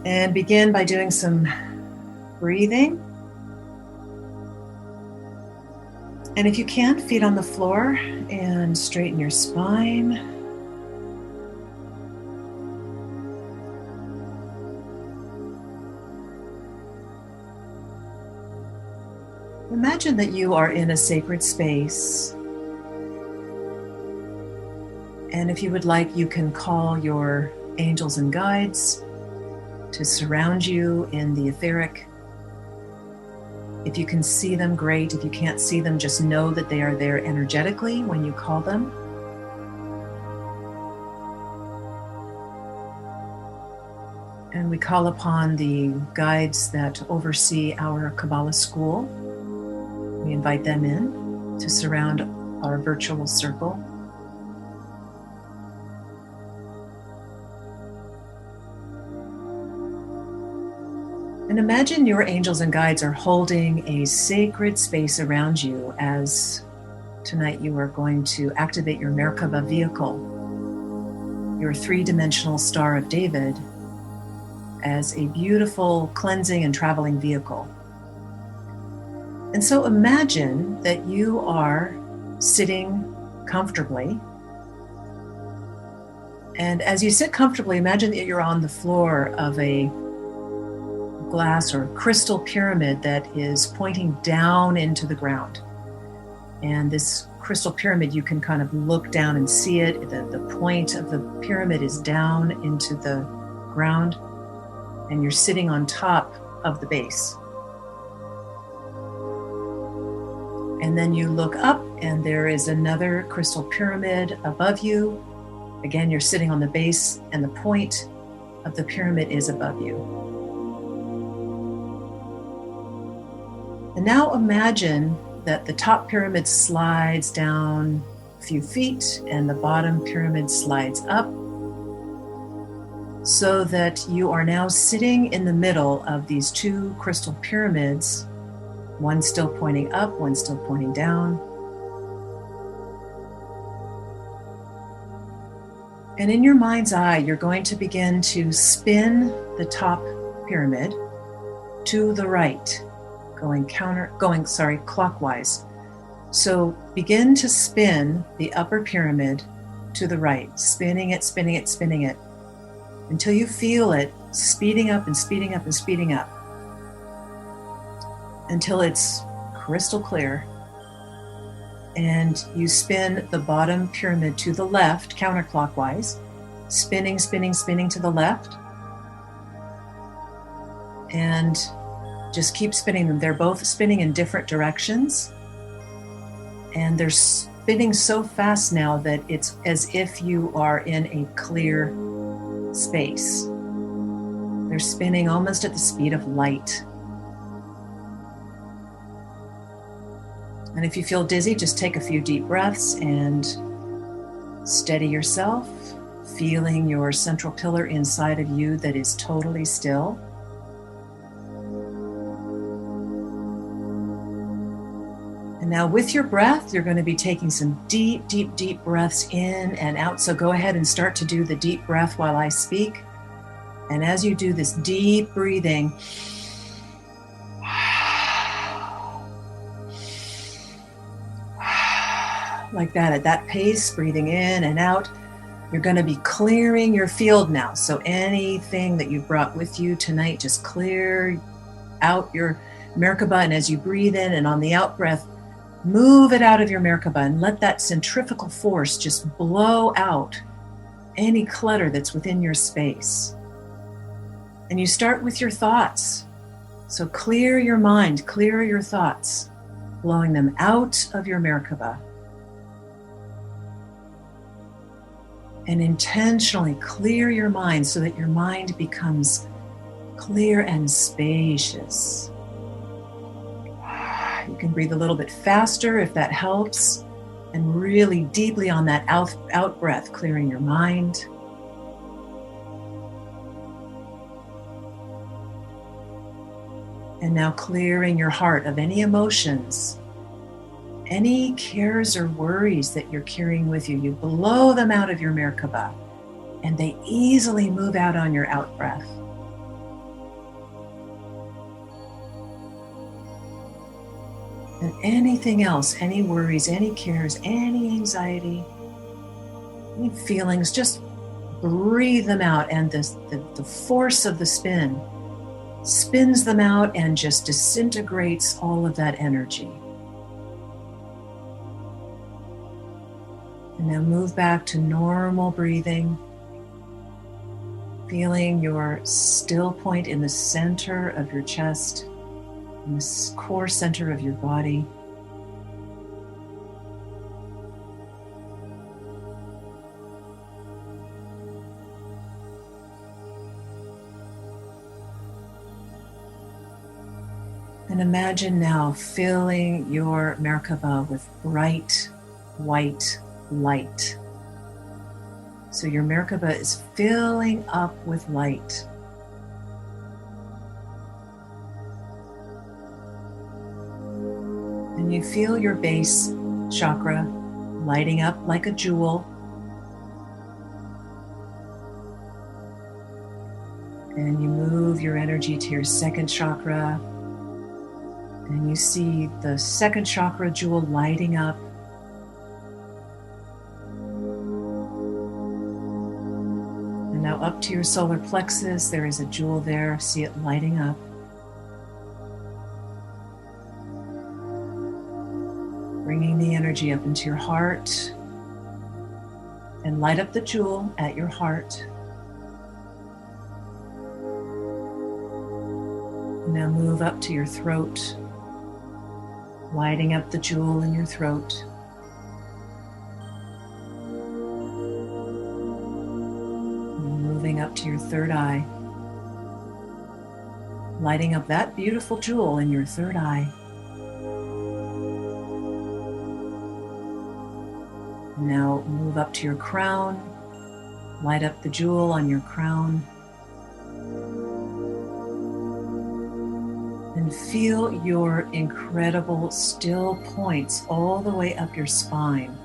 And begin by doing some breathing. And if you can, feet on the floor and straighten your spine. Imagine that you are in a sacred space. And if you would like, you can call your angels and guides to surround you in the etheric. If you can see them, great. If you can't see them, just know that they are there energetically when you call them. And we call upon the guides that oversee our Kabbalah school. We invite them in to surround our virtual circle. And imagine your angels and guides are holding a sacred space around you as tonight you are going to activate your Merkabah vehicle, your three-dimensional Star of David, as a beautiful cleansing and traveling vehicle. And so imagine that you are sitting comfortably. And as you sit comfortably, imagine that you're on the floor of a glass or crystal pyramid that is pointing down into the ground. And this crystal pyramid, you can kind of look down and see it. The point of the pyramid is down into the ground, and you're sitting on top of the base. And then you look up, and there is another crystal pyramid above you. Again, you're sitting on the base, and the point of the pyramid is above you. And now imagine that the top pyramid slides down a few feet and the bottom pyramid slides up, so that you are now sitting in the middle of these two crystal pyramids, one still pointing up, one still pointing down. And in your mind's eye, you're going to begin to spin the top pyramid to the right, going clockwise. So begin to spin the upper pyramid to the right, spinning it, spinning it, spinning it, until you feel it speeding up and speeding up and speeding up, until it's crystal clear. And you spin the bottom pyramid to the left, counterclockwise, spinning, spinning, spinning to the left. And just keep spinning them. They're both spinning in different directions. And they're spinning so fast now that it's as if you are in a clear space. They're spinning almost at the speed of light. And if you feel dizzy, just take a few deep breaths and steady yourself, feeling your central pillar inside of you that is totally still. And now with your breath, you're going to be taking some deep, deep, deep breaths in and out. So go ahead and start to do the deep breath while I speak. And as you do this deep breathing, like that, at that pace, breathing in and out, you're going to be clearing your field now. So anything that you brought with you tonight, just clear out your Merkabah. And as you breathe in and on the out breath, move it out of your Merkabah and let that centrifugal force just blow out any clutter that's within your space. And you start with your thoughts. So clear your mind, clear your thoughts, blowing them out of your Merkabah. And intentionally clear your mind so that your mind becomes clear and spacious. You can breathe a little bit faster if that helps, and really deeply on that out breath, clearing your mind. And now clearing your heart of any emotions, any cares or worries that you're carrying with you. You blow them out of your Merkabah, and they easily move out on your out breath. And anything else, any worries, any cares, any anxiety, any feelings, just breathe them out. And the force of the spin spins them out and just disintegrates all of that energy. And now move back to normal breathing, feeling your still point in the center of your chest, in the core center of your body. And imagine now filling your Merkabah with bright white light. So your Merkabah is filling up with light. And you feel your base chakra lighting up like a jewel. And you move your energy to your second chakra. And you see the second chakra jewel lighting up. And now up to your solar plexus, there is a jewel there. See it lighting up. Bringing the energy up into your heart. And light up the jewel at your heart. Now move up to your throat, lighting up the jewel in your throat. And moving up to your third eye, lighting up that beautiful jewel in your third eye. Now move up to your crown, light up the jewel on your crown. And feel your incredible still points all the way up your spine.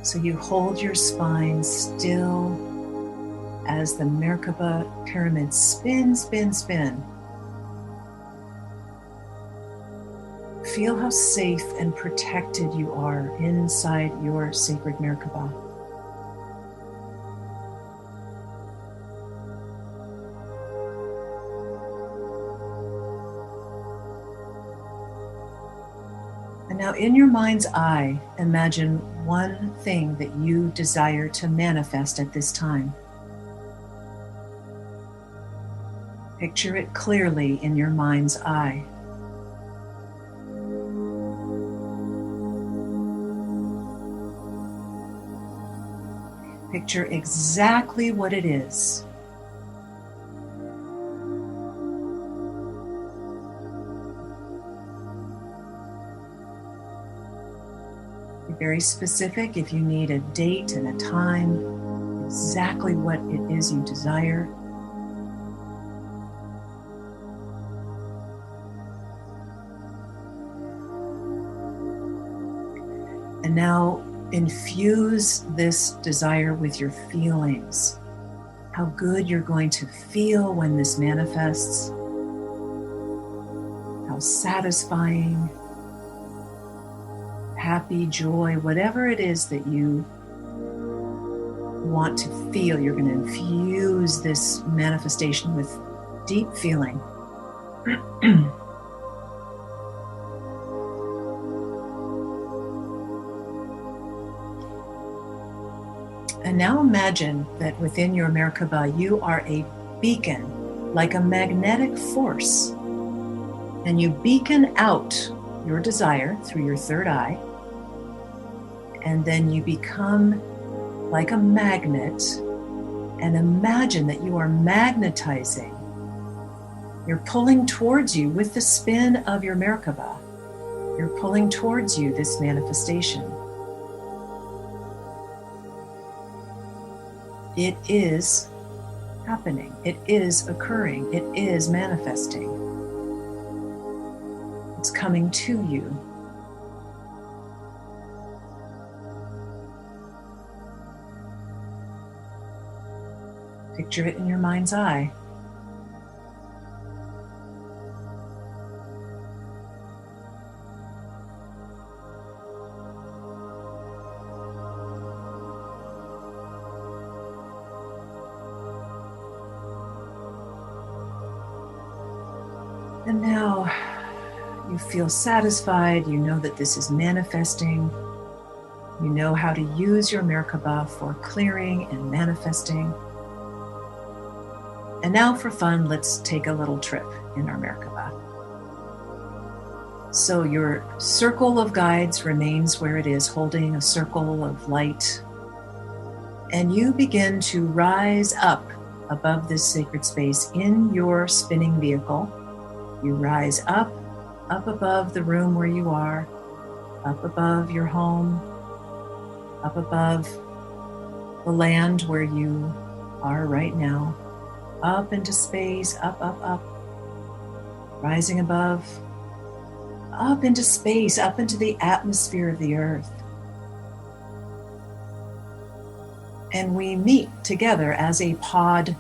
So you hold your spine still as the Merkabah pyramid spin, spin, spin. Feel how safe and protected you are inside your sacred Merkabah. And now in your mind's eye, imagine one thing that you desire to manifest at this time. Picture it clearly in your mind's eye. Picture exactly what it is. Be very specific if you need a date and a time, exactly what it is you desire. And now infuse this desire with your feelings. How good you're going to feel when this manifests. How satisfying, happy, joy, whatever it is that you want to feel, you're going to infuse this manifestation with deep feeling. And now imagine that within your Merkabah, you are a beacon, like a magnetic force. And you beacon out your desire through your third eye. And then you become like a magnet and imagine that you are magnetizing. You're pulling towards you with the spin of your Merkabah. You're pulling towards you this manifestation. It is happening. It is occurring. It is manifesting. It's coming to you. Picture it in your mind's eye. And now you feel satisfied. You know that this is manifesting. You know how to use your Merkabah for clearing and manifesting. And now for fun, let's take a little trip in our Merkabah. So your circle of guides remains where it is, holding a circle of light. And you begin to rise up above this sacred space in your spinning vehicle. You rise up above the room where you are, up above your home, up above the land where you are right now, up into space, up, rising above, up into space, up into the atmosphere of the earth. And we meet together as a pod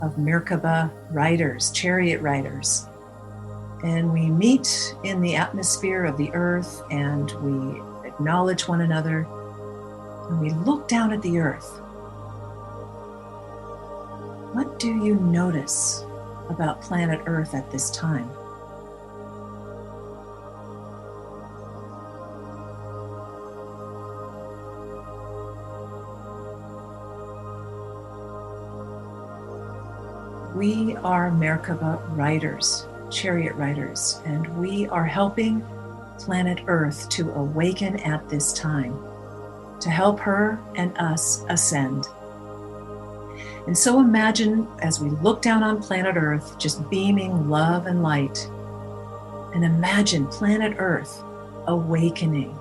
of Merkabah riders, chariot riders. And we meet in the atmosphere of the earth, and we acknowledge one another, and we look down at the earth. What do you notice about planet Earth at this time? We are Merkabah riders, chariot riders, and we are helping planet Earth to awaken at this time, to help her and us ascend. And so imagine as we look down on planet Earth, just beaming love and light, and imagine planet Earth awakening,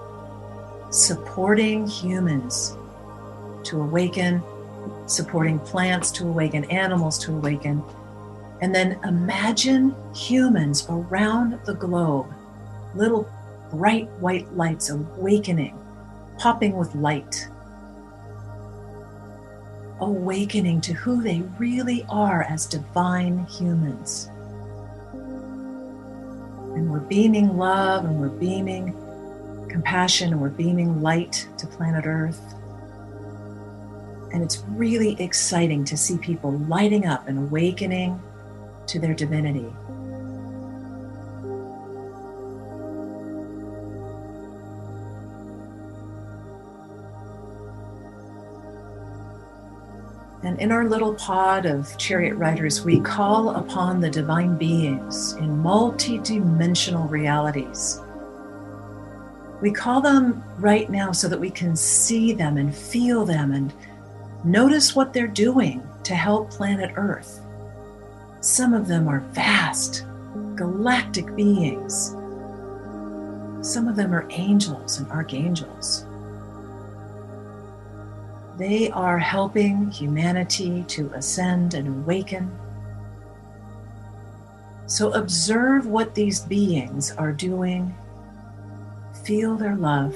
supporting humans to awaken, supporting plants to awaken, animals to awaken. And then imagine humans around the globe, little bright white lights awakening, popping with light, awakening to who they really are as divine humans. And we're beaming love, and we're beaming compassion, and we're beaming light to planet Earth. And it's really exciting to see people lighting up and awakening to their divinity. And in our little pod of chariot riders, we call upon the divine beings in multi-dimensional realities. We call them right now so that we can see them and feel them and notice what they're doing to help planet Earth. Some of them are vast, galactic beings. Some of them are angels and archangels. They are helping humanity to ascend and awaken. So observe what these beings are doing. Feel their love.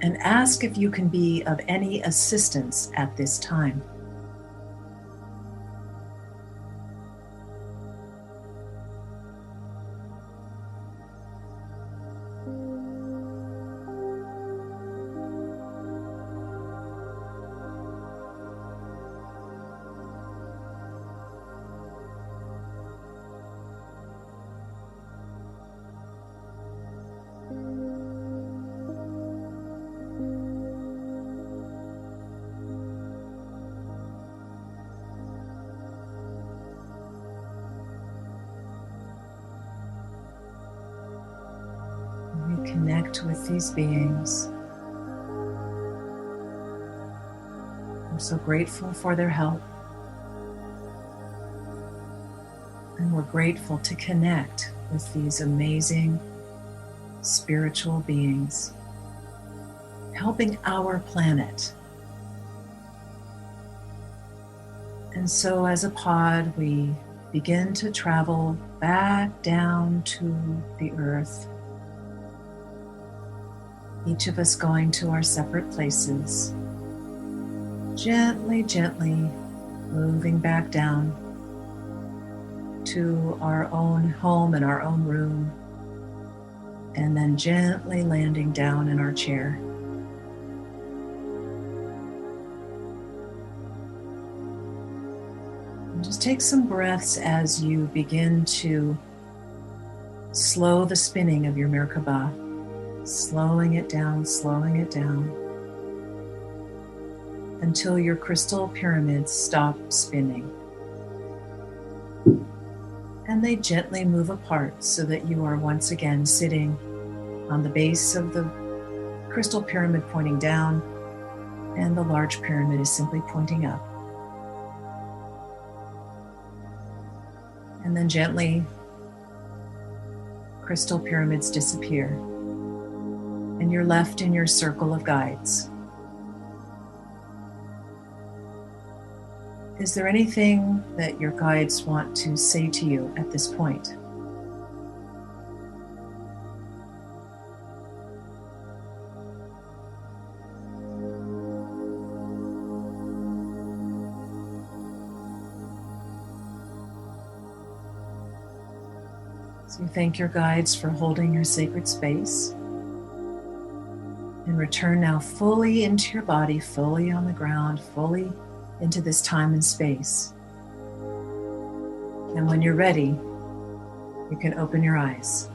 And ask if you can be of any assistance at this time. Connect with these beings. I'm so grateful for their help. And we're grateful to connect with these amazing spiritual beings, helping our planet. And so as a pod, we begin to travel back down to the earth. Each of us going to our separate places, gently, gently moving back down to our own home and our own room, and then gently landing down in our chair. And just take some breaths as you begin to slow the spinning of your Merkabah, slowing it down until your crystal pyramids stop spinning. And they gently move apart so that you are once again sitting on the base of the crystal pyramid pointing down, and the large pyramid is simply pointing up. And then gently, crystal pyramids disappear, and you're left in your circle of guides. Is there anything that your guides want to say to you at this point? So you thank your guides for holding your sacred space, and return now fully into your body, fully on the ground, fully into this time and space. And when you're ready, you can open your eyes.